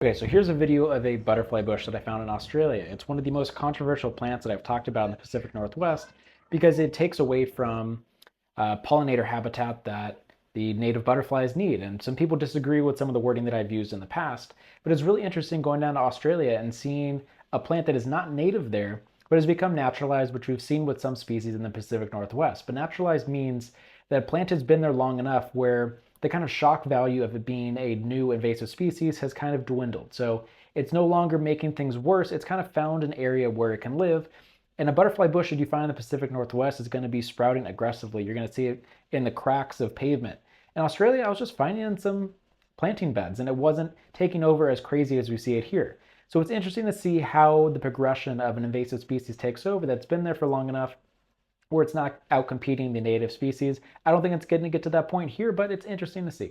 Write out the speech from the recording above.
Okay, so here's a video of a butterfly bush that I found in Australia. It's one of the most controversial plants that I've talked about in the Pacific Northwest because it takes away from pollinator habitat that the native butterflies need. And some people disagree with some of the wording that I've used in the past, but it's really interesting going down to Australia and seeing a plant that is not native there, but has become naturalized, which we've seen with some species in the Pacific Northwest. But naturalized means that a plant has been there long enough where the kind of shock value of it being a new invasive species has kind of dwindled. So it's no longer making things worse. It's kind of found an area where it can live. And a butterfly bush that you find in the Pacific Northwest is going to be sprouting aggressively. You're going to see it in the cracks of pavement. In Australia, I was just finding in some planting beds and it wasn't taking over as crazy as we see it here. So it's interesting to see how the progression of an invasive species takes over that's been there for long enough where it's not outcompeting the native species. I don't think it's going to get to that point here, but it's interesting to see.